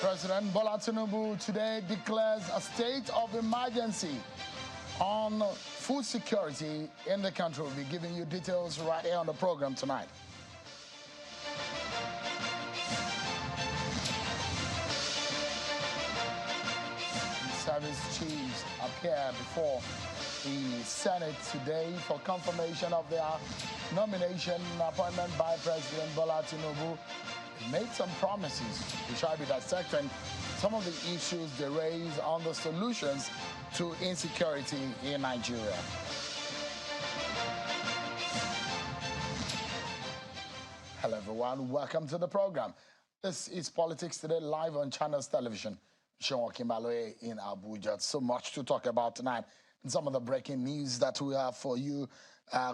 President Bola Tinubu today declares a state of emergency on food security in the country. We'll be giving you details right here on the program tonight. The service chiefs appear before the Senate today for confirmation of their nomination appointment by President Bola Tinubu. Made some promises. We shall be dissecting some of the issues they raise on the solutions to insecurity in Nigeria. Hello everyone, welcome to the program. This is Politics Today live on Channels Television. Sean Kimbaloe in Abuja. So much to talk about tonight. And some of the breaking news that we have for you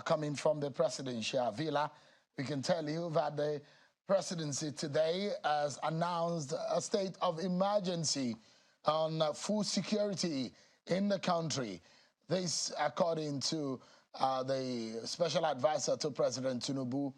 coming from the presidential villa. We can tell you that the presidency today has announced a state of emergency on food security in the country. This, according to the special advisor to President Tinubu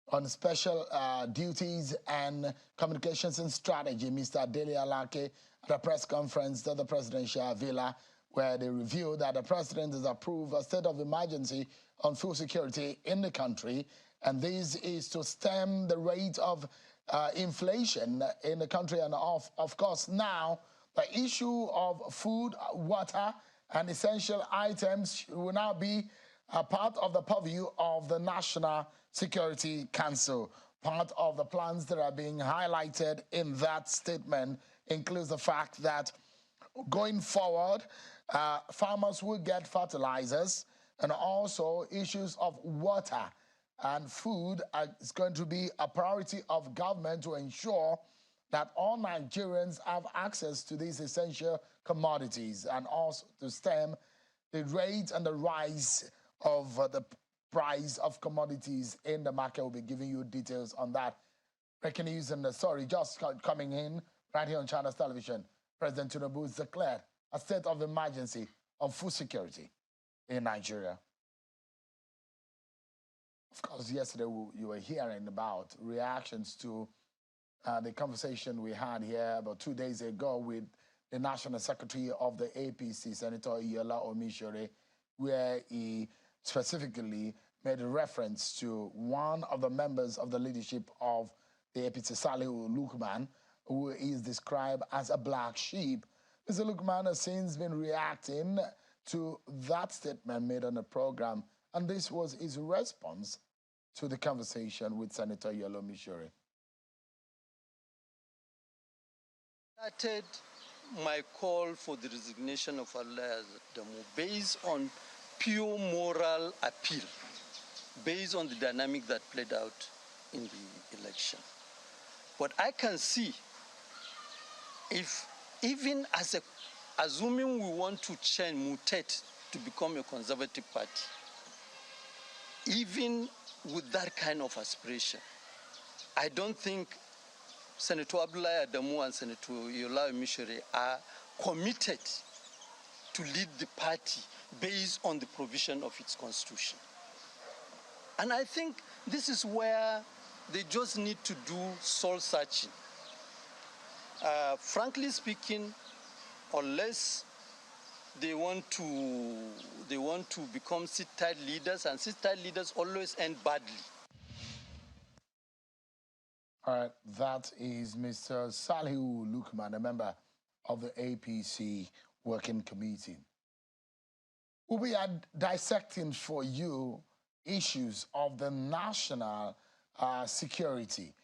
on special duties and communications and strategy, Mr. Dele Alake, at a press conference at the presidential villa, where they revealed that the president has approved a state of emergency on food security in the country. And this is to stem the rate of inflation in the country. And of course, now the issue of food, water, and essential items will now be a part of the purview of the National Security Council. Part of the plans that are being highlighted in that statement includes the fact that going forward, farmers will get fertilizers, and also issues of water and food is going to be a priority of government to ensure that all Nigerians have access to these essential commodities, and also to stem the rate and the rise of the price of commodities in the market. We'll be giving you details on that. Breaking news and the story just coming in right here on Channels Television. President Tinubu has declared a state of emergency on food security in Nigeria. Of course, yesterday you were hearing about reactions to the conversation we had here about 2 days ago with the National Secretary of the APC, Senator Yola Omishore, where he specifically made a reference to one of the members of the leadership of the APC, Salihu Lukman, who is described as a black sheep. Mr. Lukman has since been reacting to that statement made on the program, and this was his response to the conversation with Senator Yola Omishore. I started my call for the resignation of Allah Adamu based on pure moral appeal, based on the dynamic that played out in the election. But I can see, if even assuming we want to change, mutate to become a conservative party, even with that kind of aspiration, I don't think Senator Abdullahi Adamu and Senator Yola Omishore are committed to lead the party based on the provision of its constitution. And I think this is where they just need to do soul searching. Frankly speaking, unless they want to become sit-tight leaders, and sit-tight leaders always end badly. All right, that is Mr. Salihu Lukman, a member of the APC Working Committee. We'll be dissecting for you issues of the national security.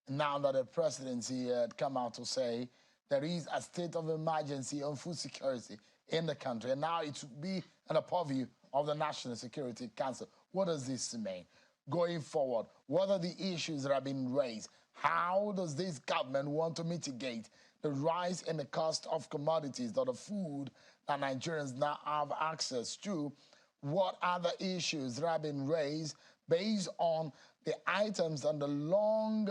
Now that the presidency had come out to say there is a state of emergency on food security in the country, and now it will be in the purview of the National Security Council. What does this mean? Going forward, what are the issues that have been raised? How does this government want to mitigate the rise in the cost of commodities, or the food that Nigerians now have access to? What are the issues that have been raised based on the items and the long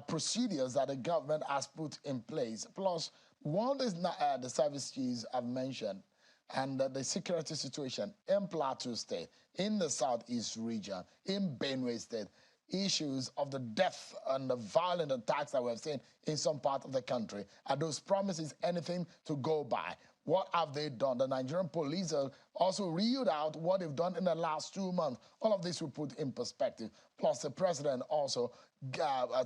procedures that the government has put in place? Plus, what is the service chiefs have mentioned, and the security situation in Plateau State, in the Southeast region, in Benue State, issues of the death and the violent attacks that we've seen in some part of the country? Are those promises anything to go by? What have they done? The Nigerian police have also reeled out what they've done in the last 2 months. All of this we put in perspective. Plus, the president also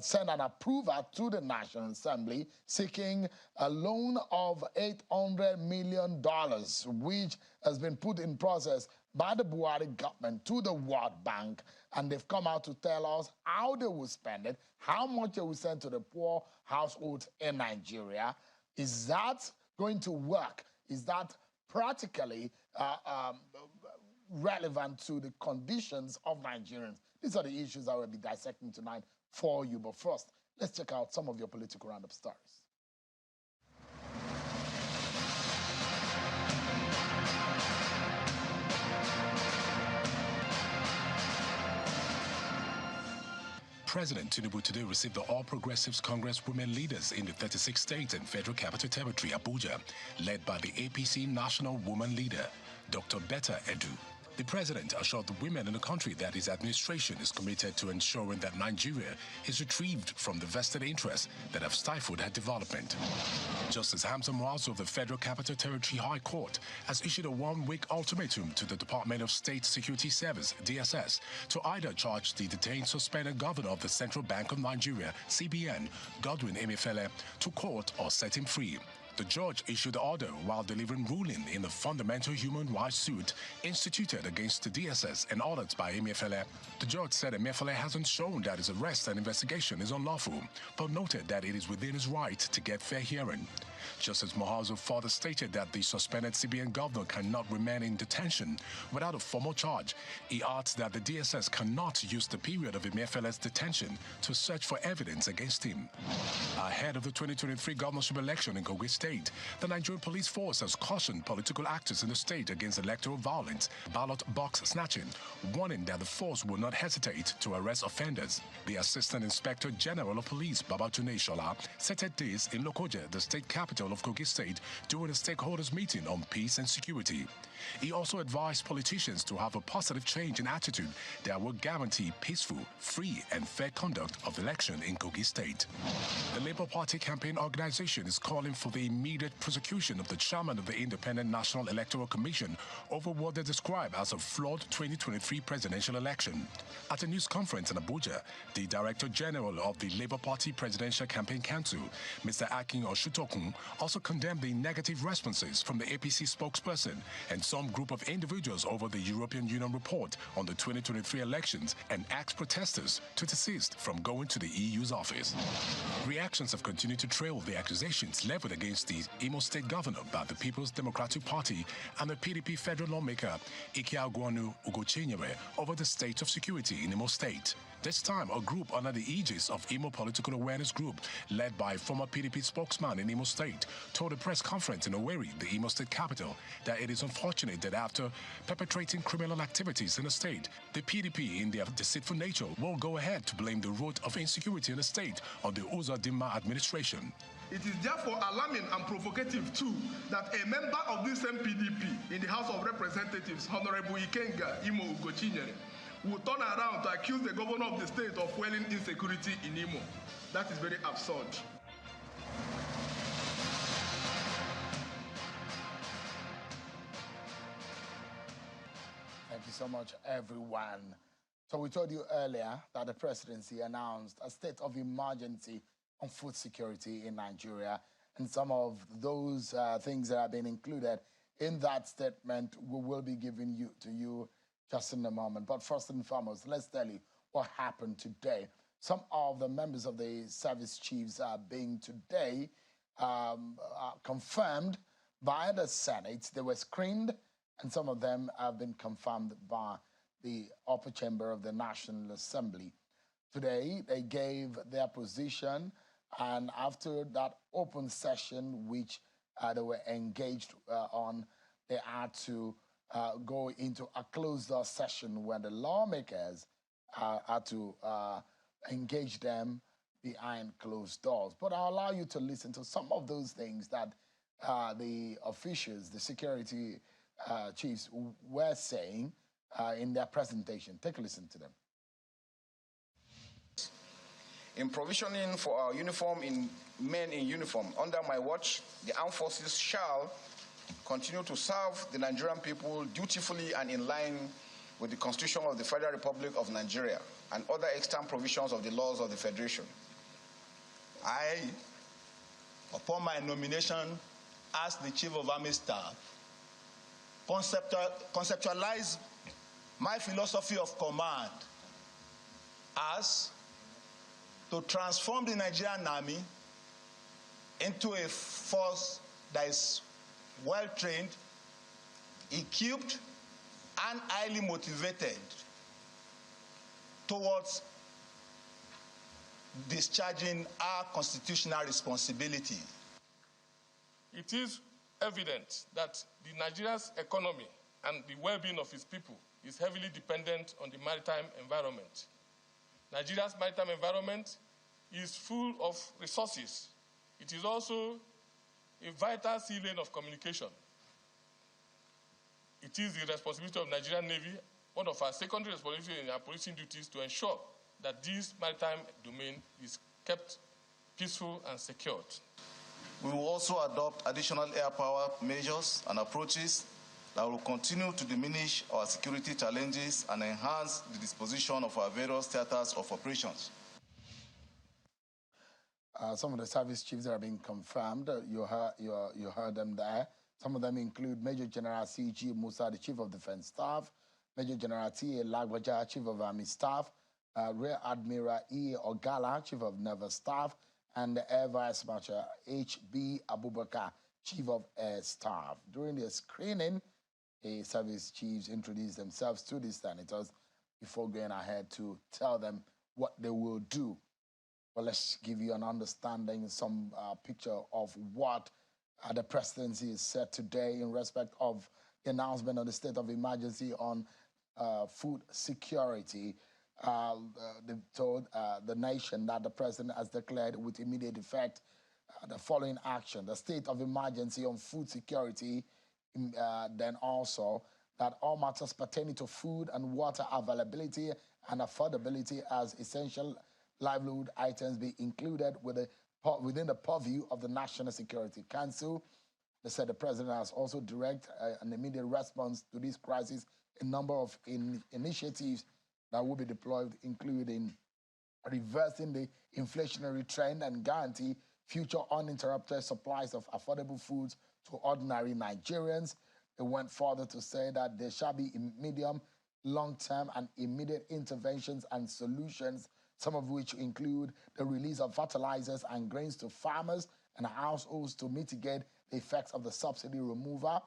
sent an approval to the National Assembly seeking a loan of $800 million, which has been put in process by the Buhari government to the World Bank. And they've come out to tell us how they will spend it, how much they will send to the poor households in Nigeria. Is that going to work? Is that practically relevant to the conditions of Nigerians? These are the issues I will be dissecting tonight for you. But first, let's check out some of your political roundup stories. President Tinubu today received the All Progressives Congress women leaders in the 36 states and Federal Capital Territory, Abuja, led by the APC National Woman Leader, Dr. Betta Edu. The president assured the women in the country that his administration is committed to ensuring that Nigeria is retrieved from the vested interests that have stifled her development. Justice Hamza Muazu of the Federal Capital Territory High Court has issued a one-week ultimatum to the Department of State Security Service, DSS, to either charge the detained suspended governor of the Central Bank of Nigeria, CBN, Godwin Emefiele, to court or set him free. The judge issued the order while delivering ruling in the fundamental human rights suit instituted against the DSS and ordered by Emefiele. The judge said Emefiele hasn't shown that his arrest and investigation is unlawful, but noted that it is within his right to get fair hearing. Justice Muazu further stated that the suspended CBN governor cannot remain in detention without a formal charge. He adds that the DSS cannot use the period of Emefiele's detention to search for evidence against him. Ahead of the 2023 governorship election in Kogi State, the Nigerian police force has cautioned political actors in the state against electoral violence, ballot box snatching, warning that the force will not hesitate to arrest offenders. The Assistant Inspector General of Police, Babatunde Shola, stated this in Lokoja, the state capital of Kogi State, during a stakeholders meeting on peace and security. He also advised politicians to have a positive change in attitude that will guarantee peaceful, free and fair conduct of the election in Kogi State. The Labour Party campaign organization is calling for the immediate prosecution of the chairman of the Independent National Electoral Commission over what they describe as a flawed 2023 presidential election. At a news conference in Abuja, the Director General of the Labour Party Presidential Campaign Council, Mr. Akin Oshutokun, also condemned the negative responses from the APC spokesperson and some group of individuals over the European Union report on the 2023 elections and asked protesters to desist from going to the EU's office. Reactions have continued to trail the accusations leveled against the Imo State governor by the People's Democratic Party and the PDP federal lawmaker Ike Agwanu Ugochinyere over the state of security in Imo State. This time, a group under the aegis of Imo Political Awareness Group, led by former PDP spokesman in Imo State, told a press conference in Owerri, the Imo State capital, that it is unfortunate that after perpetrating criminal activities in the state, the PDP, in their deceitful nature, will go ahead to blame the root of insecurity in the state on the Uzodinma administration. It is therefore alarming and provocative too that a member of this same PDP in the House of Representatives, Honorable Ikenga Imo Ugochinyere, will turn around to accuse the governor of the state of fueling insecurity in Imo. That is very absurd. Thank you so much, everyone. So we told you earlier that the presidency announced a state of emergency on food security in Nigeria, and some of those things that have been included in that statement we will be giving to you just in a moment. But first and foremost, let's tell you what happened today. Some of the members of the service chiefs are being today confirmed by the Senate. They were screened, and some of them have been confirmed by the upper chamber of the National Assembly. Today, they gave their position, and after that open session, which they were engaged on, they had to go into a closed-door session where the lawmakers had to engage them behind closed doors. But I'll allow you to listen to some of those things that the officials, the security chiefs, were saying in their presentation. Take a listen to them. In provisioning for our men in uniform, under my watch, the armed forces shall continue to serve the Nigerian people dutifully and in line with the Constitution of the Federal Republic of Nigeria and other extant provisions of the laws of the Federation. I, upon my nomination as the Chief of Army Staff, conceptualize my philosophy of command as to transform the Nigerian Army into a force that is well-trained, equipped, and highly motivated towards discharging our constitutional responsibility. It is evident that the Nigeria's economy and the well-being of its people is heavily dependent on the maritime environment. Nigeria's maritime environment is full of resources. It is also a vital sea lane of communication. It is the responsibility of the Nigerian Navy, one of our secondary responsibilities in our policing duties, to ensure that this maritime domain is kept peaceful and secured. We will also adopt additional air power measures and approaches that will continue to diminish our security challenges and enhance the disposition of our various theaters of operations. Some of the service chiefs that are being confirmed, you heard them there. Some of them include Major General C.G. Musa, the Chief of Defense Staff, Major General T.A. Lagbaja, Chief of Army Staff, Rear Admiral E. Ogala, Chief of Naval Staff, and the Air Vice Marshal H.B. Abubakar, Chief of Air Staff. During the screening, the service chiefs introduced themselves to the senators before going ahead to tell them what they will do. Well, let's give you an understanding, some picture of what the presidency has said today in respect of the announcement of the state of emergency on food security. They told the nation that the president has declared with immediate effect the following action: the state of emergency on food security, then also that all matters pertaining to food and water availability and affordability as essential livelihood items be included within the purview of the National Security Council. They said the president has also directed an immediate response to this crisis, a number of initiatives that will be deployed, including reversing the inflationary trend and guarantee future uninterrupted supplies of affordable foods to ordinary Nigerians. It went further to say that there shall be medium, long-term, and immediate interventions and solutions, some of which include the release of fertilizers and grains to farmers and households to mitigate the effects of the subsidy removal.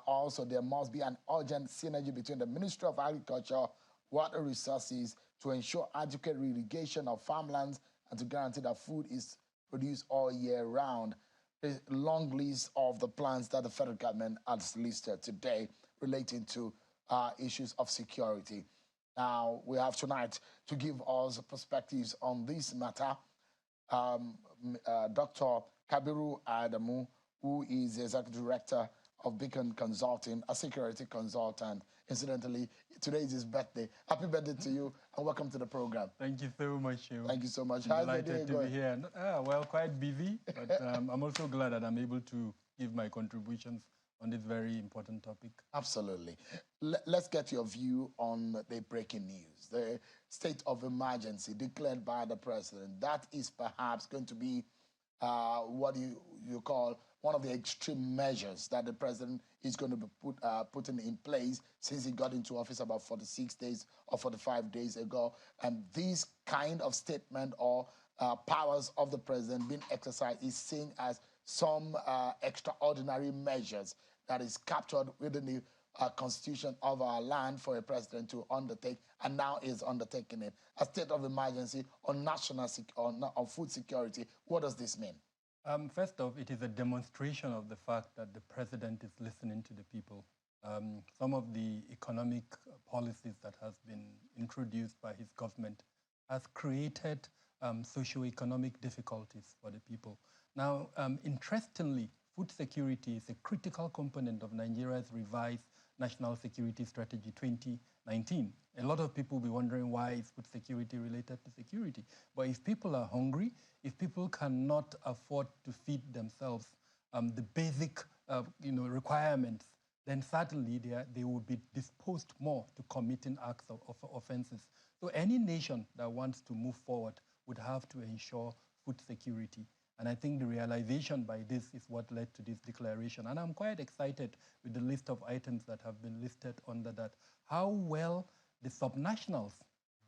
Also, there must be an urgent synergy between the Ministry of Agriculture, Water Resources to ensure adequate irrigation of farmlands and to guarantee that food is produced all year round. A long list of the plans that the federal government has listed today relating to issues of security. Now, we have tonight to give us perspectives on this matter. Dr. Kabiru Adamu, who is the Executive Director of Beacon Consulting, a security consultant. Incidentally, today is his birthday. Happy birthday to you, and welcome to the program. Thank you so much. Thank you so much. I'm delighted to be here. Well, quite busy, but I'm also glad that I'm able to give my contributions on this very important topic. Absolutely. Let's get your view on the breaking news. The state of emergency declared by the president. That is perhaps going to be what you call one of the extreme measures that the president is going to be putting in place since he got into office about 46 days or 45 days ago. And this kind of statement or powers of the president being exercised is seen as some extraordinary measures that is captured within the constitution of our land for a president to undertake, and now is undertaking it. A state of emergency on national on food security. What does this mean? First off, it is a demonstration of the fact that the president is listening to the people. Some of the economic policies that has been introduced by his government has created socio-economic difficulties for the people. Now, interestingly, food security is a critical component of Nigeria's revised National Security Strategy COVID-19. A lot of people will be wondering why is food security related to security. But if people are hungry, if people cannot afford to feed themselves the basic requirements, then certainly they will be disposed more to committing acts of offenses. So any nation that wants to move forward would have to ensure food security. And I think the realization by this is what led to this declaration. And I'm quite excited with the list of items that have been listed under that. How well the subnationals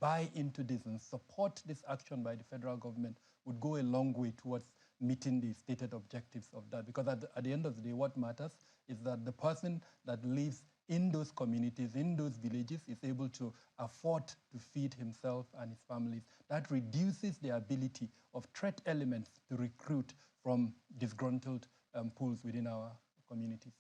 buy into this and support this action by the federal government would go a long way towards meeting the stated objectives of that. Because at the end of the day, what matters is that the person that lives in those communities, in those villages, is able to afford to feed himself and his families. That reduces the ability of threat elements to recruit from disgruntled pools within our communities.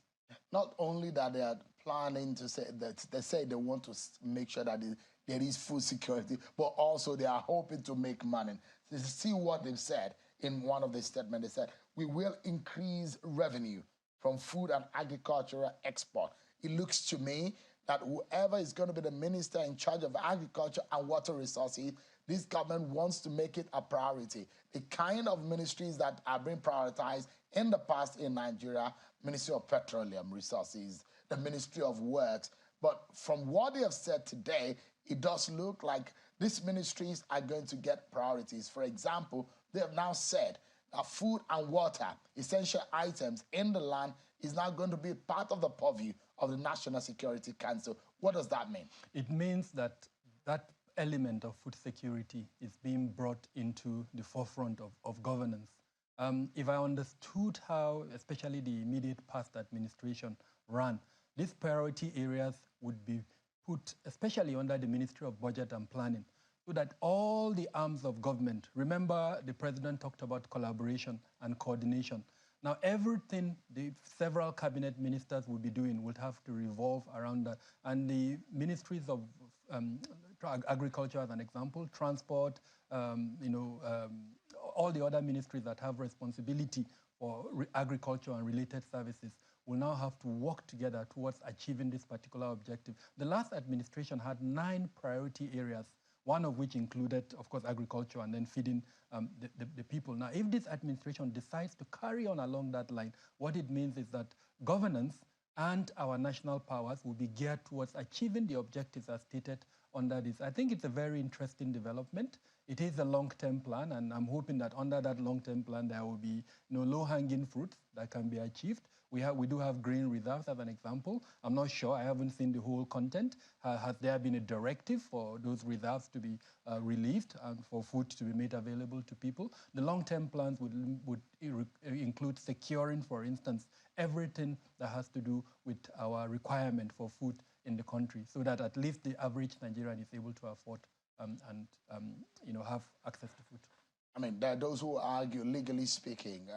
Not only that they are planning to say that they say they want to make sure that there is food security, but also they are hoping to make money. So see what they've said in one of the statements. They said, we will increase revenue from food and agricultural export. It looks to me that whoever is going to be the minister in charge of agriculture and water resources, this government wants to make it a priority. The kind of ministries that are being prioritized in the past in Nigeria, Ministry of Petroleum Resources, the Ministry of Works. But from what they have said today, it does look like these ministries are going to get priorities. For example, they have now said that food and water, essential items in the land, is now going to be part of the purview of the National Security Council. What does that mean? It means that that element of food security is being brought into the forefront of governance. If I understood how, especially the immediate past administration ran, these priority areas would be put, especially under the Ministry of Budget and Planning, so that all the arms of government, remember the president talked about collaboration and coordination. Now, everything the several cabinet ministers will be doing would have to revolve around that. And the ministries of agriculture, as an example, transport, all the other ministries that have responsibility for agriculture and related services will now have to work together towards achieving this particular objective. The last administration had 9 priority areas, one of which included, of course, agriculture and then feeding the people. Now, if this administration decides to carry on along that line, what it means is that governance and our national powers will be geared towards achieving the objectives as stated under this. I think it's a very interesting development. It is a long-term plan, and I'm hoping that under that long-term plan, there will be low-hanging fruits that can be achieved. We do have grain reserves as an example. I'm not sure, I haven't seen the whole content. Has there been a directive for those reserves to be released and for food to be made available to people? The long-term plans would include securing, for instance, everything that has to do with our requirement for food in the country, so that at least the average Nigerian is able to afford and have access to food. I mean, there are those who argue, legally speaking,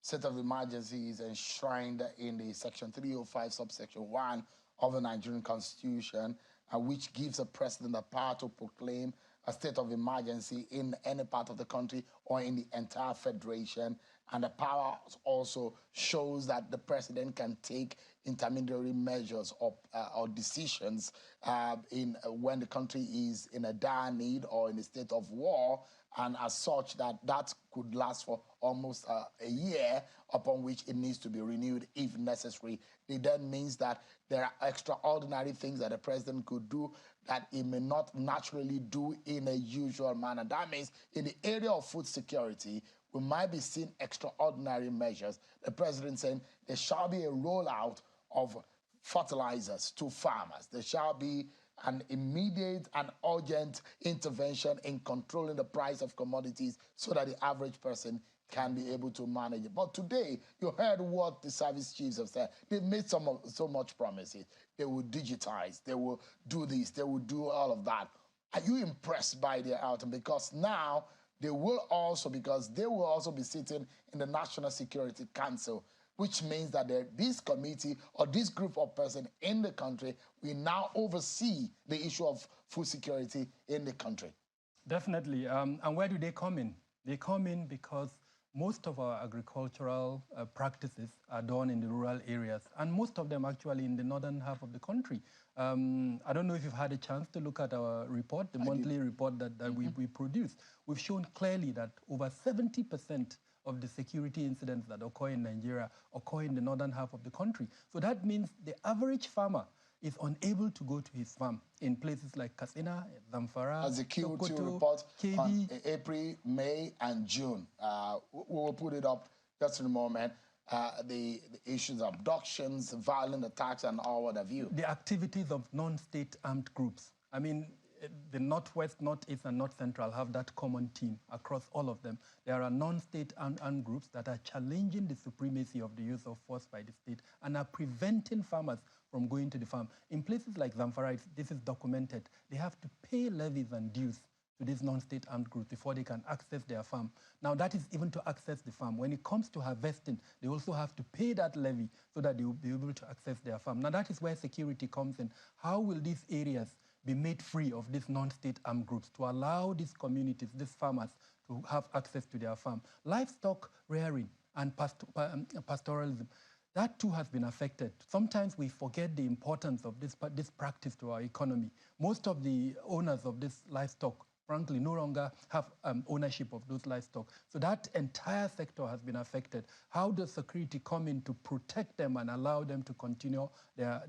state of emergency is enshrined in the Section 305, subsection 1 of the Nigerian Constitution, which gives the president the power to proclaim a state of emergency in any part of the country or in the entire federation. And the power also shows that the president can take intermediary measures or decisions when the country is in a dire need or in a state of war, and as such that could last for almost a year, upon which it needs to be renewed if necessary. It then means that there are extraordinary things that the president could do that he may not naturally do in a usual manner. That means in the area of food security, we might be seeing extraordinary measures. The president saying there shall be a rollout of fertilizers to farmers. There shall be an immediate and urgent intervention in controlling the price of commodities so that the average person can be able to manage it. But today, you heard what the service chiefs have said. They've made so much promises. They will digitize, they will do this, they will do all of that. Are you impressed by their outcome? Because now they will also be sitting in the National Security Council, which means that this committee or this group of persons in the country will now oversee the issue of food security in the country. Definitely. And where do they come in? They come in because most of our agricultural practices are done in the rural areas, and most of them actually in the northern half of the country. I don't know if you've had a chance to look at our report, the monthly report that we produce. We've shown clearly that over 70% of the security incidents that occur in Nigeria occur in the northern half of the country. So that means the average farmer is unable to go to his farm in places like Katsina, Zamfara, as a Q2 Sokoto, report KB. on April, May, and June. We will put it up just in a moment. The issues of abductions, violent attacks, and all what have you. The activities of non-state armed groups. I mean, the Northwest, Northeast, and North Central have that common theme across all of them. There are non-state armed groups that are challenging the supremacy of the use of force by the state and are preventing farmers from going to the farm. In places like Zamfara, this is documented. They have to pay levies and dues to these non-state armed groups before they can access their farm. Now, that is even to access the farm. When it comes to harvesting, they also have to pay that levy so that they will be able to access their farm. Now, that is where security comes in. How will these areas be made free of these non-state armed groups to allow these communities, these farmers, to have access to their farm? Livestock rearing and pastoralism, that too has been affected. Sometimes we forget the importance of this practice to our economy. Most of the owners of this livestock, frankly, no longer have ownership of those livestock. So that entire sector has been affected. How does security come in to protect them and allow them to continue their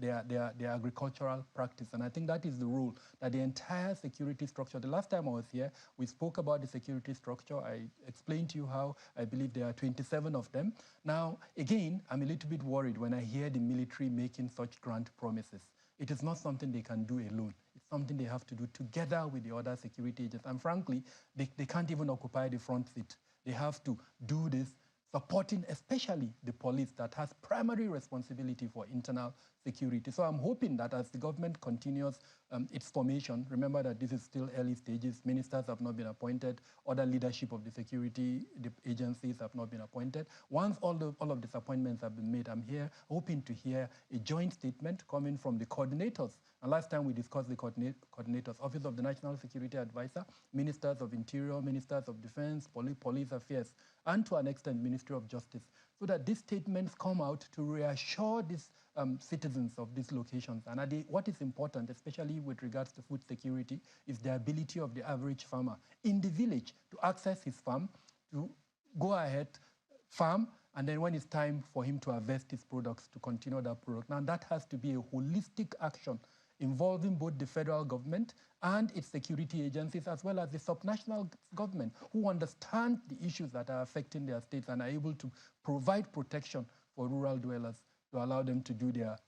agricultural practice? And I think that is the role that the entire security structure, the last time I was here, we spoke about the security structure. I explained to you how I believe there are 27 of them. Now, again, I'm a little bit worried when I hear the military making such grand promises. It is not something they can do alone. It's something they have to do together with the other security agents. And frankly, they can't even occupy the front seat. They have to do this, supporting especially the police that has primary responsibility for internal security. So I'm hoping that as the government continues its formation, remember that this is still early stages, ministers have not been appointed, other leadership of the security agencies have not been appointed. Once all of these appointments have been made, I'm here hoping to hear a joint statement coming from the coordinators. And last time we discussed the coordinators, Office of the National Security Advisor, Ministers of Interior, Ministers of Defense, Police Affairs, and to an extent, Ministry of Justice, so that these statements come out to reassure these citizens of these locations. And what is important, especially with regards to food security, is the ability of the average farmer in the village to access his farm, to go ahead, farm, and then when it's time for him to harvest his products, to continue that product. Now, that has to be a holistic action involving both the federal government and its security agencies, as well as the subnational government, who understand the issues that are affecting their states and are able to provide protection for rural dwellers to allow them to do their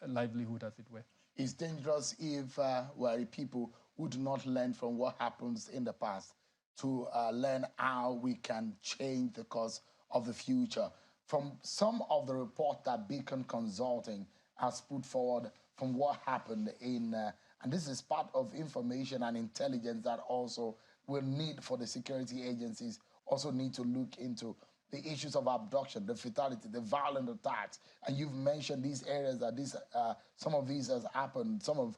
livelihood, as it were. It's dangerous if we're people who do not learn from what happens in the past to learn how we can change the course of the future. From some of the report that Beacon Consulting has put forward from what happened in, and this is part of information and intelligence that also will need for the security agencies, also need to look into the issues of abduction, the fatality, the violent attacks. And you've mentioned these areas that some of these has happened, some of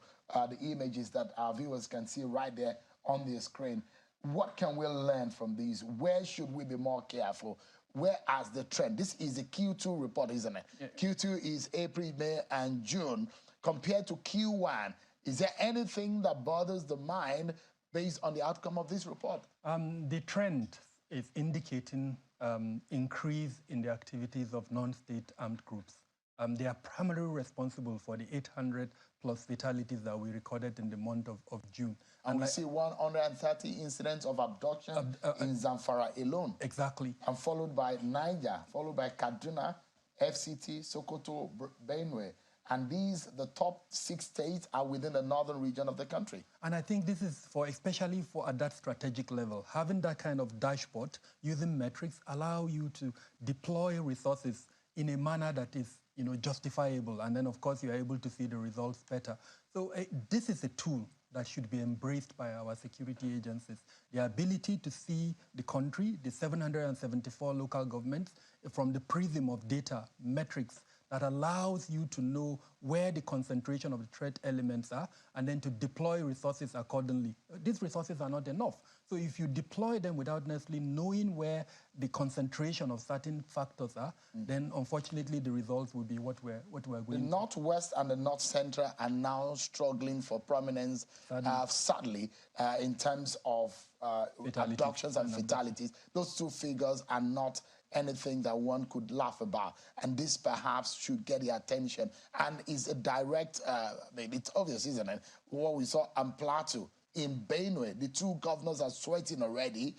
the images that our viewers can see right there on the screen. What can we learn from these? Where should we be more careful? Where as the trend? This is a Q2 report, isn't it? Yeah. Q2 is April, May, and June. Compared to Q1, is there anything that bothers the mind based on the outcome of this report? The trend is indicating increase in the activities of non-state armed groups. They are primarily responsible for the 800 plus fatalities that we recorded in the month of June. And we see 130 incidents of abduction in Zamfara alone. Exactly. And followed by Niger, followed by Kaduna, FCT, Sokoto, Benue. And the top 6 states are within the northern region of the country. And I think this is especially at that strategic level. Having that kind of dashboard, using metrics, allow you to deploy resources in a manner that is justifiable. And then, of course, you're able to see the results better. So this is a tool that should be embraced by our security agencies. The ability to see the country, the 774 local governments, from the prism of data, metrics, that allows you to know where the concentration of the threat elements are and then to deploy resources accordingly. These resources are not enough. So if you deploy them without necessarily knowing where the concentration of certain factors are, then unfortunately the results will be what we're going The Northwest and the North Central are now struggling for prominence, sadly, in terms of abductions and fatalities. Those two figures are not anything that one could laugh about, and this perhaps should get the attention and is a direct, it's obvious, isn't it? What we saw on Plateau, in Benue, the two governors are sweating already,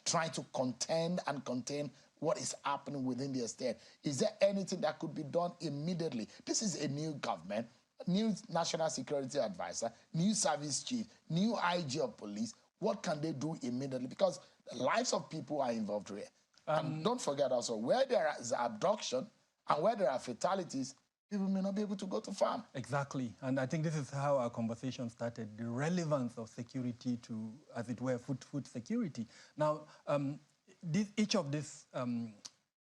trying to contend and contain what is happening within the state. Is there anything that could be done immediately? This is a new government, new national security advisor, new service chief, new IG of police. What can they do immediately? Because the lives of people are involved here. And don't forget also, where there is abduction and where there are fatalities, people may not be able to go to farm. Exactly. And I think this is how our conversation started, the relevance of security to, as it were, food security. Now, each of these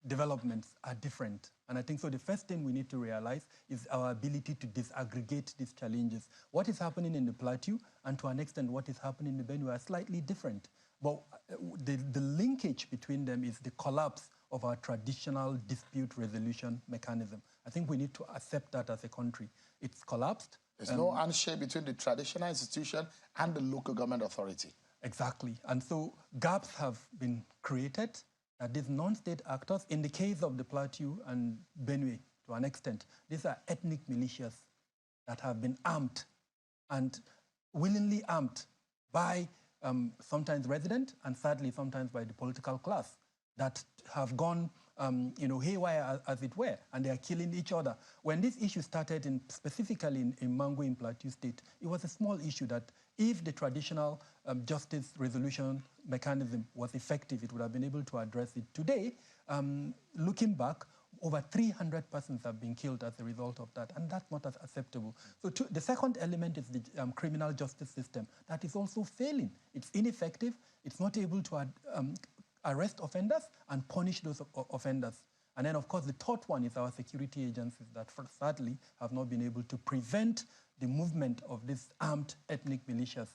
developments are different. And I think so the first thing we need to realize is our ability to disaggregate these challenges. What is happening in the Plateau and to an extent what is happening in the Benue are slightly different. But the linkage between them is the collapse of our traditional dispute resolution mechanism. I think we need to accept that as a country. It's collapsed. There's no handshake between the traditional institution and the local government authority. Exactly. And so gaps have been created that these non-state actors, in the case of the Plateau and Benue to an extent, these are ethnic militias that have been armed and willingly armed by sometimes resident and sadly sometimes by the political class that have gone haywire, as it were, and they are killing each other. When this issue started specifically in Mango in Plateau State, it was a small issue that if the traditional justice resolution mechanism was effective, it would have been able to address it. Today, looking back, over 300 persons have been killed as a result of that, and that's not as acceptable. So the second element is the criminal justice system. That is also failing. It's ineffective. It's not able to arrest offenders and punish those offenders. And then, of course, the third one is our security agencies that sadly have not been able to prevent the movement of these armed ethnic militias.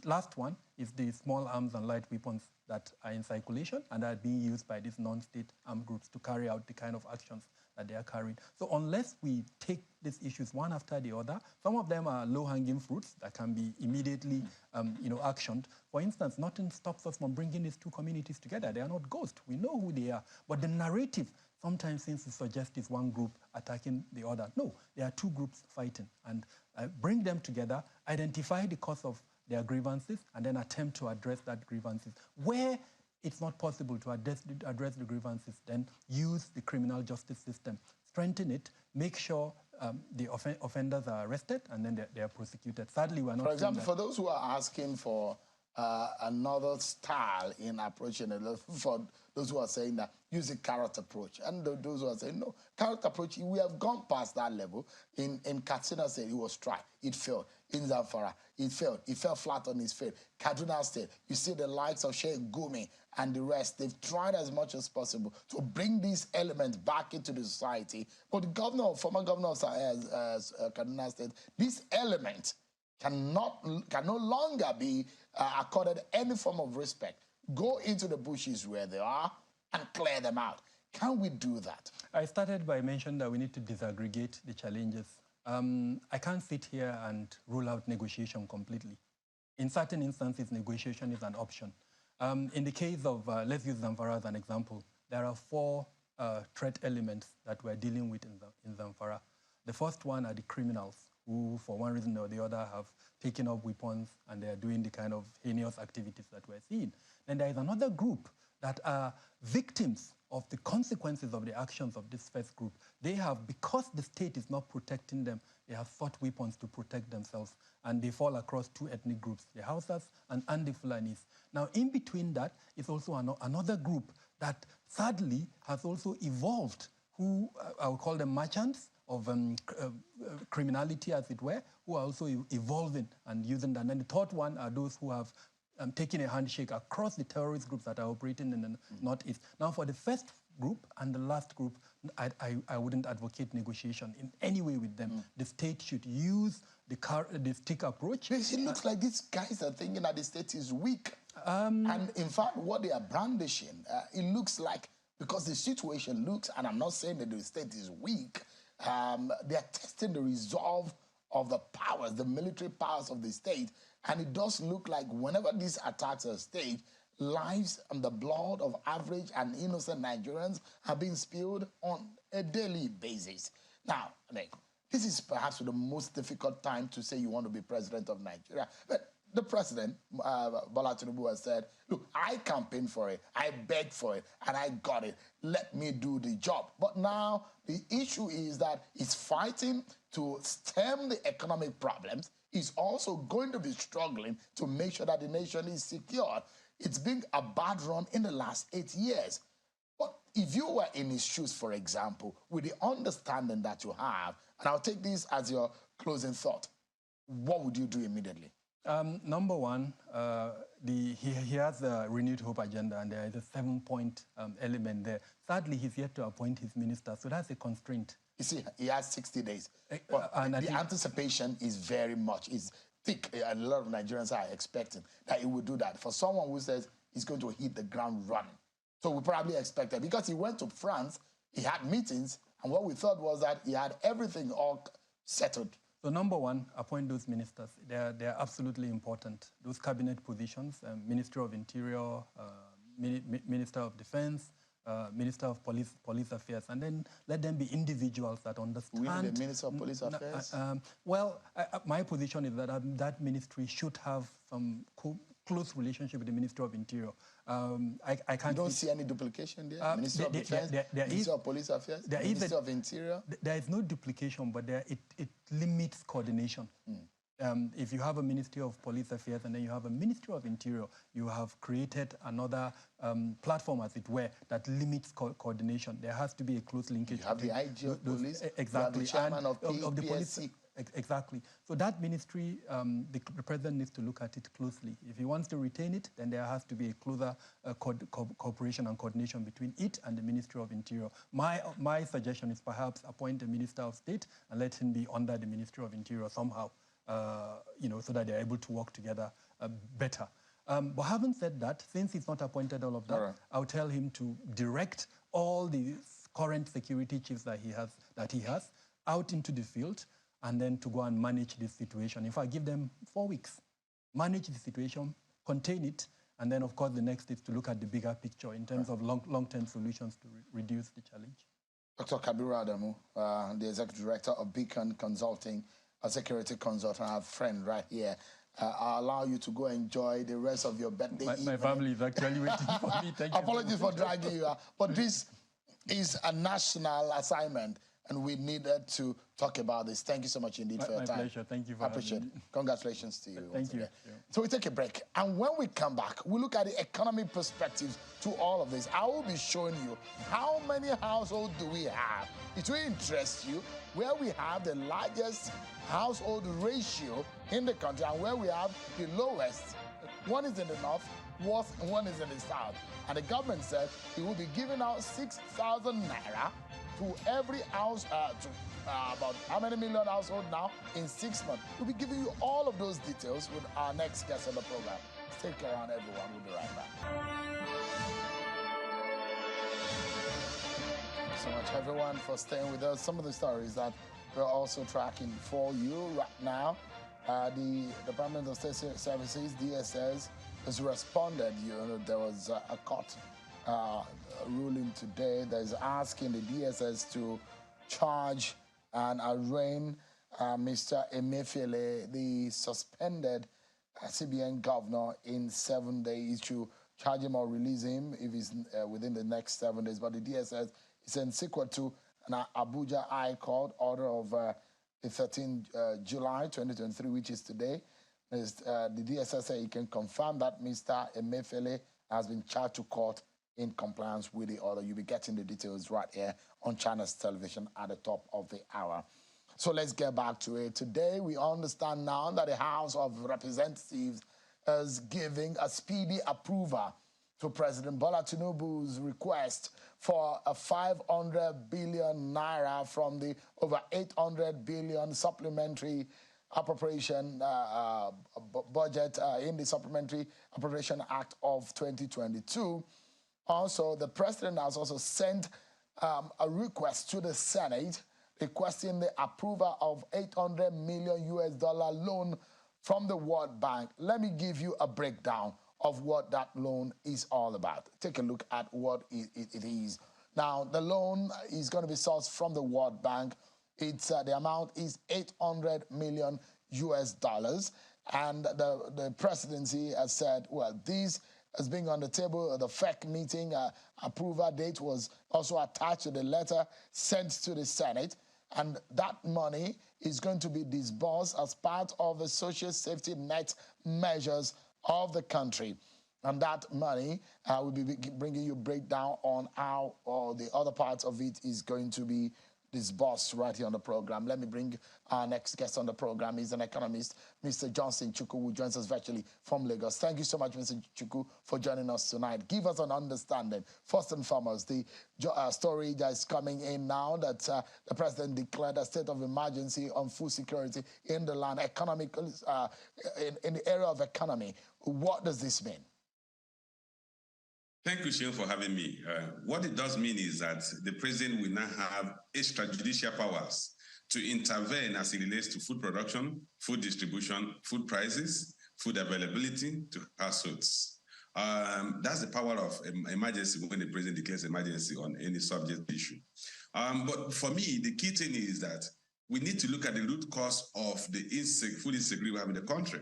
Last one is the small arms and light weapons that are in circulation and are being used by these non-state armed groups to carry out the kind of actions that they are carrying. So unless we take these issues one after the other, some of them are low-hanging fruits that can be immediately actioned. For instance, nothing stops us from bringing these two communities together. They are not ghosts. We know who they are. But the narrative sometimes seems to suggest it's one group attacking the other. No, there are two groups fighting. And bring them together, identify the cause of their grievances, and then attempt to address that grievances. Where it's not possible to address the grievances, then use the criminal justice system. Strengthen it, make sure the offenders are arrested, and then they are prosecuted. Sadly, we're not. For example, for those who are asking for another style in approaching it, for those who are saying that use a carrot approach, and those who are saying no, carrot approach, we have gone past that level. In Katsina State, it was tried, it failed. In Zamfara, it failed. It fell flat on is face. Kaduna State, you see the likes of Sheikh Gumi and the rest. They've tried as much as possible to bring these elements back into the society. But the former governor of Kaduna State, this element can no longer be accorded any form of respect. Go into the bushes where they are and clear them out. Can we do that? I started by mentioning that we need to disaggregate the challenges. I can't sit here and rule out negotiation completely. In certain instances, negotiation is an option. In the case of, let's use Zamfara as an example, there are 4 threat elements that we're dealing with in Zamfara. The first one are the criminals who, for one reason or the other, have taken up weapons and they are doing the kind of heinous activities that we're seeing. Then there is another group that are victims of the consequences of the actions of this first group. They have, because the state is not protecting them, they have sought weapons to protect themselves. And they fall across 2 ethnic groups, the Hausas and the Fulanis. Now, in between that is also another group that sadly has also evolved, who I would call them merchants of criminality, as it were, who are also evolving and using that. And then the third one are those who have taken a handshake across the terrorist groups that are operating in the Northeast. Now, for the first group and the last group, I wouldn't advocate negotiation in any way with them. The state should use the stick approach. It looks like these guys are thinking that the state is weak. And in fact, what they are brandishing, it looks like, because the situation looks, and I'm not saying that the state is weak, they are testing the resolve of the powers, the military powers of the state. And it does look like whenever these attacks are staged, lives and the blood of average and innocent Nigerians are being spilled on a daily basis. Now, I mean, this is perhaps the most difficult time to say you want to be president of Nigeria. But the president, Bola Tinubu, has said, look, I campaigned for it, I begged for it, and I got it. Let me do the job. But now the issue is that he's fighting to stem the economic problems. He's also going to be struggling to make sure that the nation is secured. It's been a bad run in the last 8 years. But if you were in his shoes, for example, with the understanding that you have, and I'll take this as your closing thought, what would you do immediately? Number one, he has a renewed hope agenda, and there is a 7-point element there. Sadly, he's yet to appoint his minister, so that's a constraint. You see, he has 60 days. But the anticipation is very much, is thick. A lot of Nigerians are expecting that he will do that. For someone who says he's going to hit the ground running. So we probably expected, because he went to France, he had meetings, and what we thought was that he had everything all settled. So number one, appoint those ministers. They're absolutely important. Those cabinet positions, Minister of Interior, Minister of Defense, Minister of Police Affairs, and then let them be individuals that understand. We need a Minister of Police Affairs? My position is that that ministry should have some close relationship with the Minister of Interior. I can't. You don't see any duplication there? Minister of Defense, Minister of Police Affairs, Minister of Interior? There is no duplication, but it limits coordination. If you have a Ministry of Police Affairs and then you have a Ministry of Interior, you have created another platform, as it were, that limits coordination. There has to be a close linkage. You have the IG of police, exactly, you have the chairman of the police. Exactly. So that ministry, the president needs to look at it closely. If he wants to retain it, then there has to be a closer cooperation and coordination between it and the Ministry of Interior. My suggestion is perhaps appoint a Minister of State and let him be under the Ministry of Interior somehow, so that they're able to work together better. But having said that, since he's not appointed all of that, I'll tell him to direct all the current security chiefs that he has out into the field, and then to go and manage this situation. In fact, give them 4 weeks. Manage the situation, contain it, and then, of course, the next is to look at the bigger picture in terms of long-term solutions to reduce the challenge. Dr. Kabiru Adamu, the Executive Director of Beacon Consulting, a security consultant, our friend right here. I'll allow you to go enjoy the rest of your birthday evening. My family is actually waiting for me. Thank you. Apologies for dragging you out. But this is a national assignment, and we needed to talk about this. Thank you so much indeed for your time. My pleasure. Thank you for having me. Congratulations to you. Thank you. Yeah. So we take a break. And when we come back, we look at the economic perspectives to all of this. I will be showing you how many households do we have. It will interest you where we have the largest household ratio in the country and where we have the lowest. One is in the north, one is in the south. And the government said it will be giving out 6,000 naira to every house, about how many million households now in 6 months. We'll be giving you all of those details with our next guest on the program. Stick around, everyone. We'll be right back. Thank you so much, everyone, for staying with us. Some of the stories that we're also tracking for you right now. The Department of State Services, DSS, has responded. There was a court ruling today that is asking the DSS to charge and arraign Mr. Emefiele, the suspended CBN governor, in 7 days, to charge him or release him if he's within the next 7 days. But the DSS is in sequel to an Abuja High Court order of the 13th July 2023, which is today. The DSS said he can confirm that Mr. Emefiele has been charged to court in compliance with the order. You'll be getting the details right here on Channels Television at the top of the hour. So let's get back to it. Today, we understand now that the House of Representatives is giving a speedy approval to President Bola Tinubu's request for a 500 billion naira from the over 800 billion supplementary appropriation budget in the Supplementary Appropriation Act of 2022. Also, the president has also sent a request to the Senate requesting the approval of $800 million loan from the World Bank. Let me give you a breakdown of what that loan is all about. Take a look at what it is. Now, the loan is going to be sourced from the World Bank. It's the amount is $800 million, and the presidency has said, well, this is being on the table. The FEC meeting approval date was also attached to the letter sent to the Senate, and that money is going to be disbursed as part of the social safety net measures of the country. And that money will be bringing you breakdown on how the other parts of it is going to be disbursed right here on the program. Let me bring our next guest on the program. He's an economist, Mr. Johnson Chukwu, who joins us virtually from Lagos. Thank you so much, Mr. Chukwu, for joining us tonight. Give us an understanding. First and foremost, the story that is coming in now that the president declared a state of emergency on food security in the land, economic, in the area of economy. What does this mean? Thank you, Shane, for having me. What it does mean is that the president will now have extrajudicial powers to intervene as it relates to food production, food distribution, food prices, food availability to households. That's the power of emergency when the president declares emergency on any subject issue. But for me, the key thing is that we need to look at the root cause of the food insecurity we have in the country.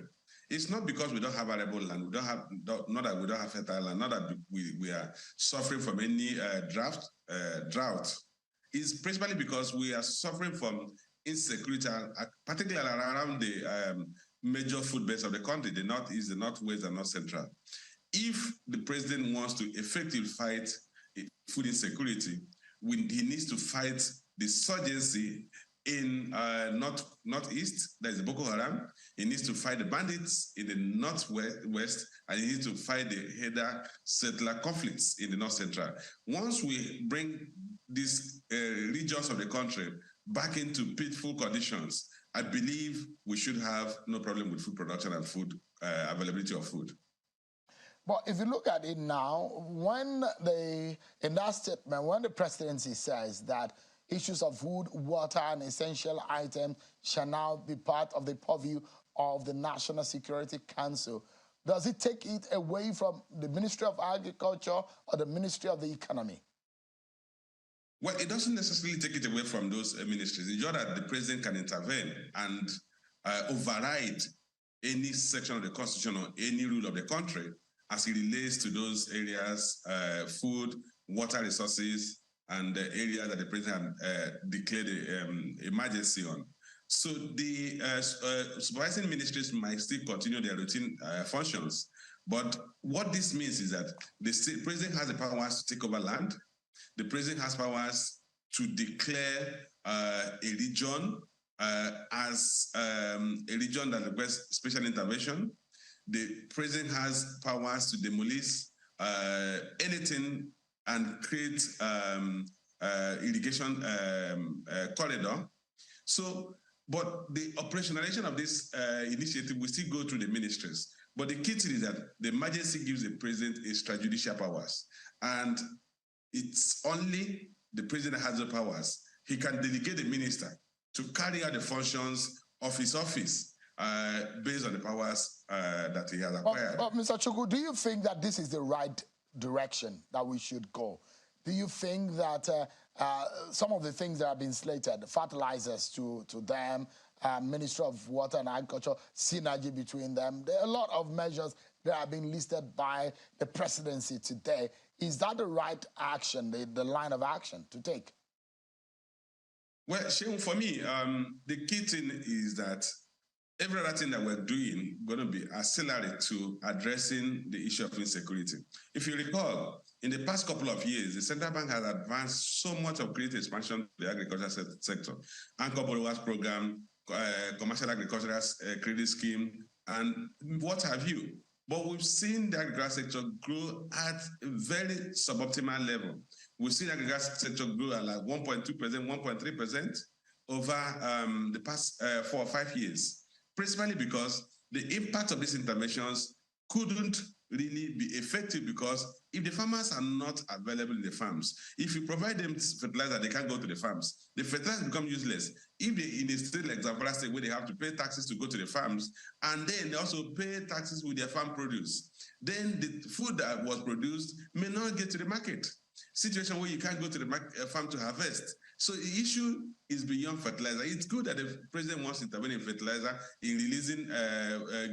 It's not because we don't have arable land, not that we don't have fertile land, not that we are suffering from any drought. It's principally because we are suffering from insecurity, particularly around the major food base of the country, the northeast, the northwest, and north central. If the president wants to effectively fight food insecurity, he needs to fight the insurgency in northeast, that is the Boko Haram. He needs to fight the bandits in the northwest, and he needs to fight the header settler conflicts in the north central. Once we bring these regions of the country back into peaceful conditions, I believe we should have no problem with food production and food availability of food. But if you look at it now, in that statement, when the presidency says that issues of food, water, and essential items shall now be part of the purview of the National Security Council, does it take it away from the Ministry of Agriculture or the Ministry of the Economy? Well, it doesn't necessarily take it away from those ministries. It's just that the president can intervene and override any section of the Constitution or any rule of the country as it relates to those areas, food, water resources, and the area that the president declared emergency on. So the supervising ministries might still continue their routine functions. But what this means is that the president has the powers to take over land. The president has powers to declare a region as a region that requires special intervention. The president has powers to demolish anything and create irrigation corridor. So, but the operationalization of this initiative will still go through the ministries. But the key thing is that the emergency gives the president extrajudicial powers. And it's only the president that has the powers. He can delegate the minister to carry out the functions of his office based on the powers that he has acquired. But Mr. Chukwu, do you think that this is the right direction that we should go? Do you think that some of the things that have been slated, fertilizers to them, Ministry of Water and Agriculture, synergy between them, there are a lot of measures that have been listed by the presidency today. Is that the right action, the line of action to take? Well, Shehu, for me, the key thing is that every other thing that we're doing going to be ancillary to addressing the issue of insecurity. If you recall, in the past couple of years, the central bank has advanced so much of credit expansion to the agricultural sector, Anchor Borrowers Program, Commercial Agricultural Credit Scheme, and what have you. But we've seen the agricultural sector grow at a very suboptimal level. We've seen the agricultural sector grow at like 1.2%, 1.3% over the past 4 or 5 years. principally because the impact of these interventions couldn't really be effective, because if the farmers are not available in the farms, if you provide them fertilizer, they can't go to the farms. The fertilizer become useless. If they, in a state like Zamfara State, where they have to pay taxes to go to the farms, and then they also pay taxes with their farm produce, then the food that was produced may not get to the market. Situation where you can't go to the farm to harvest. So the issue is beyond fertilizer. It's good that the president wants to intervene in fertilizer, in releasing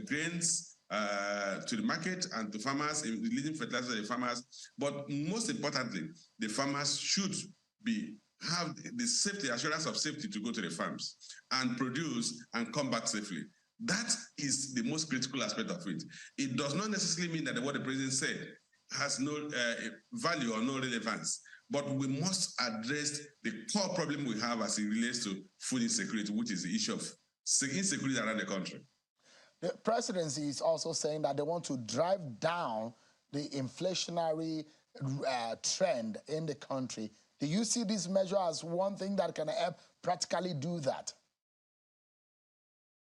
grains to the market and to farmers, in releasing fertilizer to the farmers. But most importantly, the farmers should have the safety, assurance of safety to go to the farms and produce and come back safely. That is the most critical aspect of it. It does not necessarily mean that what the president said has no value or no relevance, but we must address the core problem we have as it relates to food insecurity, which is the issue of insecurity around the country. The presidency is also saying that they want to drive down the inflationary trend in the country. Do you see this measure as one thing that can help practically do that?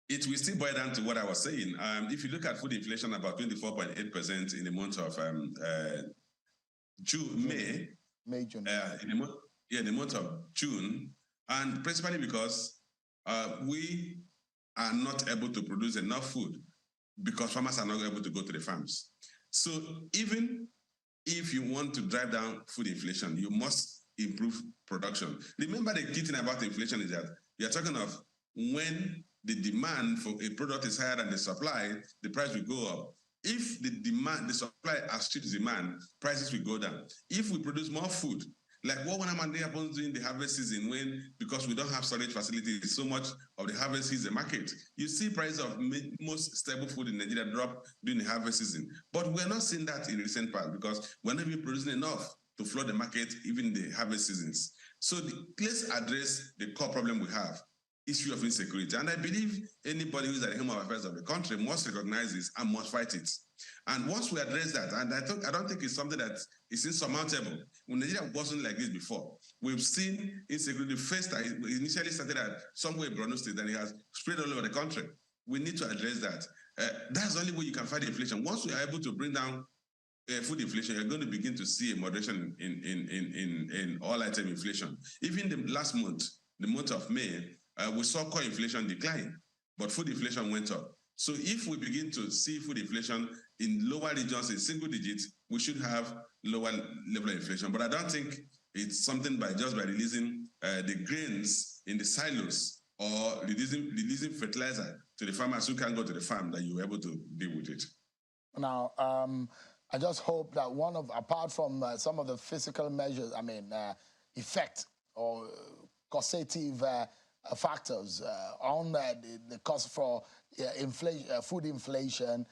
It will still boil down to what I was saying. If you look at food inflation, about 24.8% in the month of May, June. In the month of June, and principally because we are not able to produce enough food because farmers are not able to go to the farms. So even if you want to drive down food inflation, you must improve production. Remember, the key thing about inflation is that we are talking of when the demand for a product is higher than the supply, the price will go up. If the supply outstrips demand, prices will go down. If we produce more food, like what happens during the harvest season, when, because we don't have storage facilities, so much of the harvest is the market, you see prices of most staple food in Nigeria drop during the harvest season. But we're not seeing that in recent past, because we're not even producing enough to flood the market, even in the harvest seasons. So let's address the core problem we have, issue of insecurity. And I believe anybody who is at the helm of affairs of the country must recognize this and must fight it. And once we address that, and I don't think it's something that is insurmountable. When Nigeria wasn't like this before, we've seen insecurity first. It initially started at somewhere in Borno State, and it has spread all over the country. We need to address that. That's the only way you can fight inflation. Once we are able to bring down food inflation, you're going to begin to see a moderation in all item inflation. Even the last month, the month of May, we saw core inflation decline, but food inflation went up. So if we begin to see food inflation in lower regions, in single digits, we should have lower level of inflation. But I don't think it's something by releasing the grains in the silos or releasing fertilizer to the farmers who can't go to the farm that you're able to deal with it. Now, I just hope that apart from some of the physical measures, effect or causative factors on the cost for food inflation,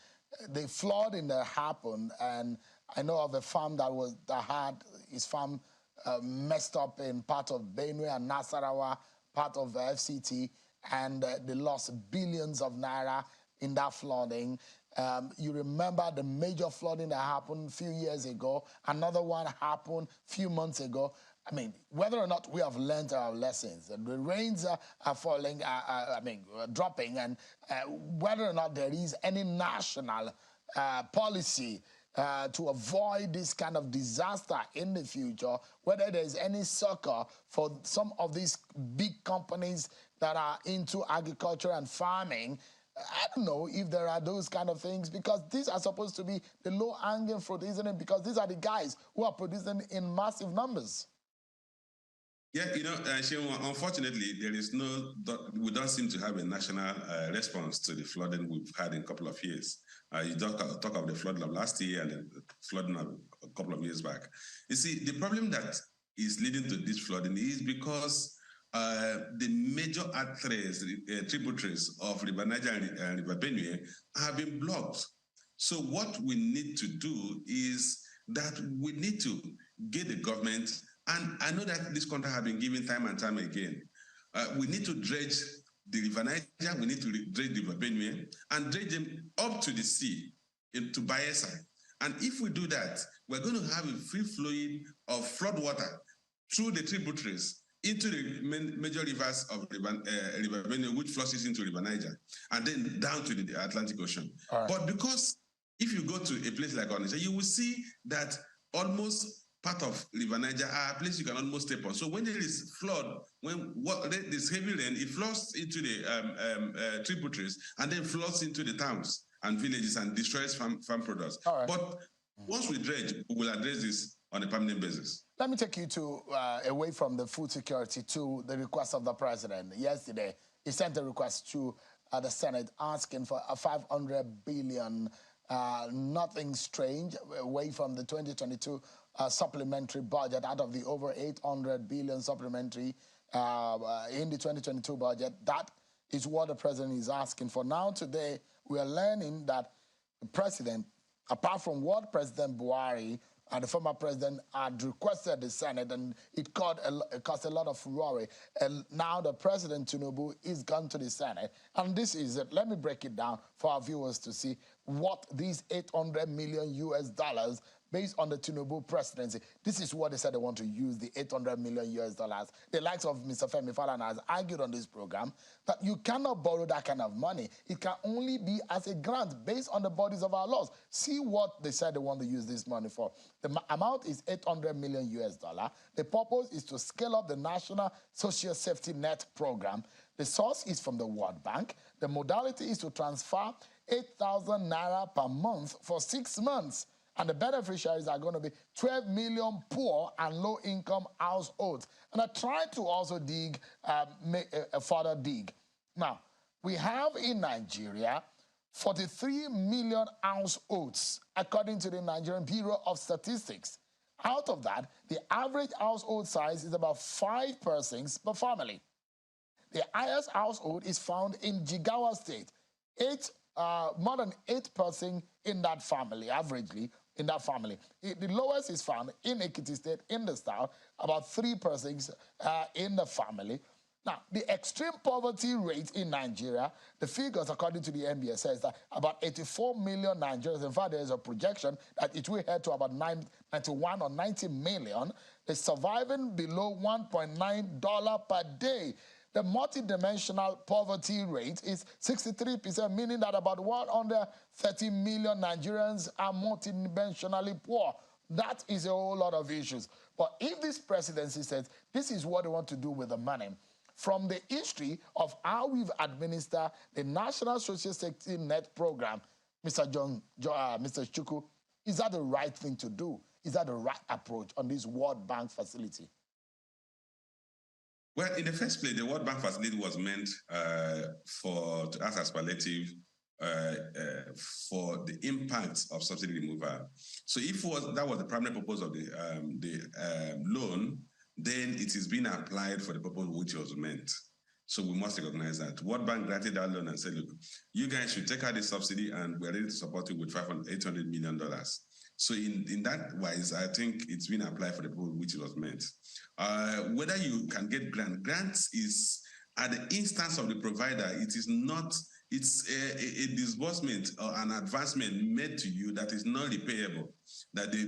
the flooding that happened, and I know of a farm that had his farm messed up in part of Benue and Nasarawa, part of the FCT, and they lost billions of naira in that flooding. You remember the major flooding that happened a few years ago. Another one happened a few months ago. I mean, whether or not we have learned our lessons, the rains are falling, dropping, and whether or not there is any national policy to avoid this kind of disaster in the future, whether there's any succor for some of these big companies that are into agriculture and farming. I don't know if there are those kind of things, because these are supposed to be the low-hanging fruit, isn't it? Because these are the guys who are producing in massive numbers. Yeah, unfortunately, we don't seem to have a national response to the flooding we've had in a couple of years. You talk of the flooding of last year and the flooding of a couple of years back. You see, the problem that is leading to this flooding is because the major arteries, tributaries of River Niger and River Benue have been blocked. So what we need to do is that we need to get the government, and I know that this contract has been given time and time again. We need to dredge the River Niger, we need to dredge the River Benue, and dredge them up to the sea, into Bayelsa. And if we do that, we're going to have a free flowing of flood water through the tributaries into the major rivers of River Benue, which flushes into River Niger, and then down to the Atlantic Ocean. But because if you go to a place like Onitsha, you will see that almost part of River Niger are a place you can almost step on. So when there is flood, when there's heavy rain, it flows into the tributaries and then flows into the towns and villages and destroys farm products. But once we dredge, we will address this on a permanent basis. Let me take you to away from the food security to the request of the president. Yesterday, he sent a request to the Senate asking for a $500 billion, nothing strange, away from the 2022 supplementary budget, out of the over $800 billion supplementary in the 2022 budget. That is what the president is asking for. Now, today, we are learning that the president, apart from what President Buhari and the former president had requested the Senate, and it caused a lot of furore. And now the President Tinubu is gone to the Senate. And this is it. Let me break it down for our viewers to see what these $800 million US dollars based on the Tinubu presidency. This is what they said they want to use the $800 million US dollars. The likes of Mr. Femi Falana has argued on this program that you cannot borrow that kind of money. It can only be as a grant based on the bodies of our laws. See what they said they want to use this money for. The amount is $800 million US dollar. The purpose is to scale up the National Social Safety Net program. The source is from the World Bank. The modality is to transfer 8,000 naira per month for 6 months. And the beneficiaries are going to be 12 million poor and low-income households. And I tried to also dig, make a further dig. Now, we have in Nigeria 43 million households, according to the Nigerian Bureau of Statistics. Out of that, the average household size is about 5 persons per family. The highest household is found in Jigawa State, more than 8 persons in that family, averagely, in that family. The lowest is found in Ekiti State, in the south, about 3 persons in the family. Now, the extreme poverty rate in Nigeria, the figures according to the NBS says that about 84 million Nigerians, in fact, there is a projection that it will head to about 91 or 90 million, is surviving below $1.9 per day. The multidimensional poverty rate is 63%, meaning that about 130 million Nigerians are multidimensionally poor. That is a whole lot of issues. But if this presidency says this is what they want to do with the money, from the history of how we've administered the National Social Safety Net program, Mr. Chukwu, is that the right thing to do? Is that the right approach on this World Bank facility? Well, in the first place, the World Bank facility was meant to act as palliative for the impact of subsidy removal. So if that was the primary purpose of the loan, then it is being applied for the purpose which it was meant. So we must recognize that. World Bank granted that loan and said, look, you guys should take out this subsidy and we're ready to support you with $800 million. So in that wise, I think it's been applied for the purpose which it was meant. Whether you can get grants is at the instance of the provider. It is not, it's a disbursement or an advancement made to you that is not repayable, that the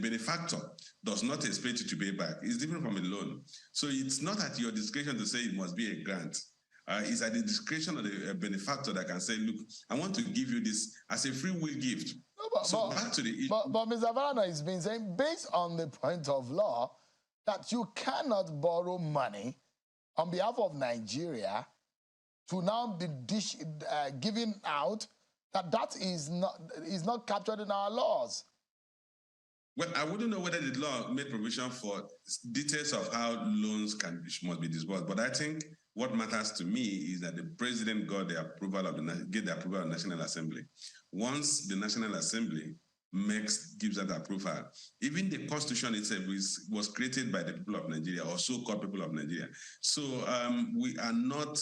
benefactor does not expect you to pay back. It's different from a loan. So it's not at your discretion to say it must be a grant. It's at the discretion of the benefactor that can say, look, I want to give you this as a free will gift. Back to the issue. But Mr. Varana has been saying, based on the point of law, that you cannot borrow money on behalf of Nigeria to now be given out, that is not captured in our laws. Well, I wouldn't know whether the law made provision for details of how loans must be disbursed, but I think what matters to me is that the president got the approval of the National Assembly. Once the National Assembly gives that approval, even the Constitution itself was created by the people of Nigeria, or so-called people of Nigeria. So we are not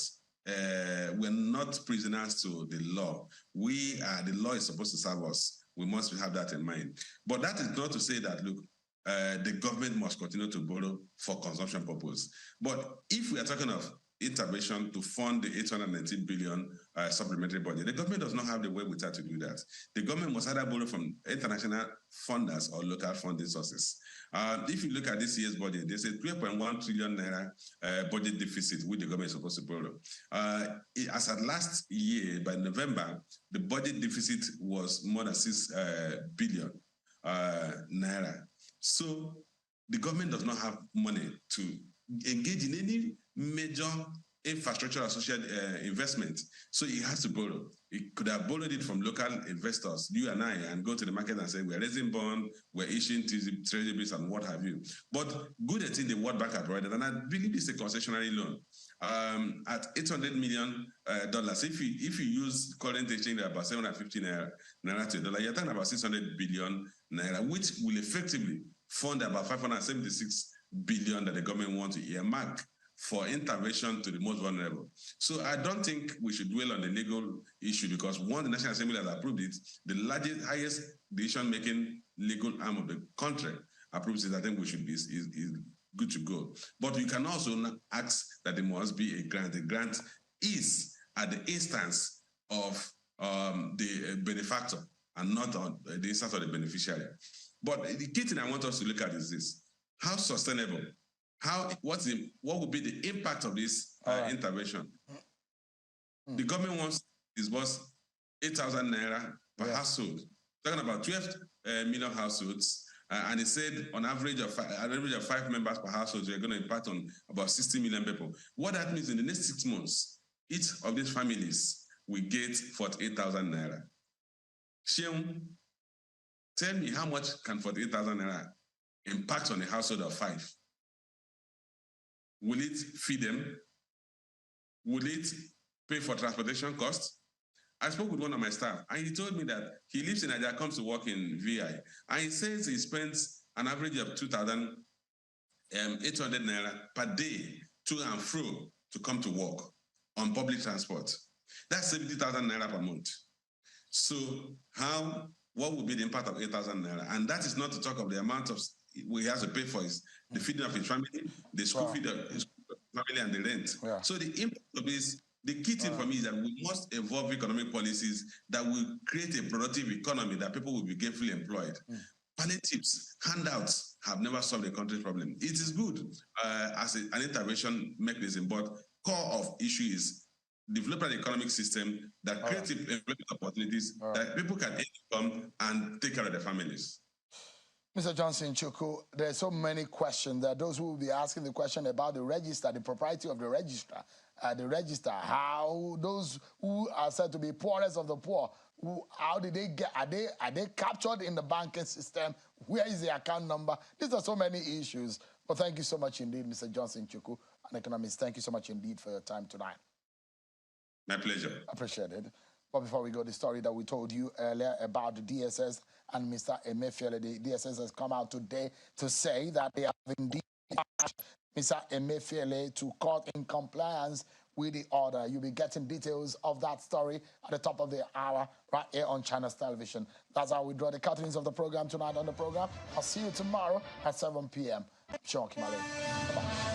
we're not prisoners to the law. The law is supposed to serve us. We must have that in mind. But that is not to say that, look, the government must continue to borrow for consumption purpose. But if we are talking of intervention to fund the 819 billion supplementary budget. The government does not have the wherewithal to do that. The government must either borrow from international funders or local funding sources. If you look at this year's budget, there's a 3.1 trillion naira budget deficit which the government is supposed to borrow. As at last year, by November, the budget deficit was more than 6 billion naira. So the government does not have money to engage in any major infrastructure associated investment. So it has to borrow. It could have borrowed it from local investors, you and I, and go to the market and say, we're raising bond, we're issuing treasury bills and what have you. But good at it, the World Bank had provided, and I believe it's a concessionary loan. At $800 million, if you use current exchange rate about 750 naira to a dollar, you're talking about 600 billion naira, which will effectively fund about 576 billion that the government wants to earmark for intervention to the most vulnerable. So I don't think we should dwell on the legal issue because one, the National Assembly has approved it, the largest, highest decision-making legal arm of the country approves it. I think we should be is good to go. But you can also ask that there must be a grant. The grant is at the instance of the benefactor and not on the instance of the beneficiary. But the key thing I want us to look at is this: how sustainable? What would be the impact of this intervention? The government wants to disburse 8,000 naira per household. Talking about 12 million households, and it said on average of 5 members per household, we're going to impact on about 60 million people. What that means in the next 6 months, each of these families will get 48,000 naira. Sheung, tell me how much can 48,000 naira impact on a household of 5? Will it feed them? Will it pay for transportation costs? I spoke with one of my staff, and he told me that he lives in Nigeria, comes to work in VI, and he says he spends an average of 2,800 naira per day to and fro to come to work on public transport. That's 70,000 naira per month. So what would be the impact of 8,000 naira? And that is not to talk of the amount of he has to pay for the feeding of his family, the school feed of his family, and the rent. Yeah. So the impact of this, the key thing for me is that we must evolve economic policies that will create a productive economy that people will be gainfully employed. Palliatives, handouts have never solved the country's problem. It is good as an intervention mechanism, but core of issue is develop an economic system that creates employment opportunities that people can income and take care of their families. Mr. Johnson Chukwu, there are so many questions. There are those who will be asking the question about the register, the propriety of the register, how those who are said to be poorest of the poor, how did they get, are they captured in the banking system? Where is the account number? These are so many issues. But thank you so much indeed, Mr. Johnson Chukwu, an economist. Thank you so much indeed for your time tonight. My pleasure. Appreciate it. But before we go, the story that we told you earlier about the DSS and Mr. Emefiele, the DSS has come out today to say that they have indeed charged Mr. Emefiele to court in compliance with the order. You'll be getting details of that story at the top of the hour right here on Channels Television. That's how we draw the curtains of the program tonight on the program. I'll see you tomorrow at 7 p.m. Bye-bye.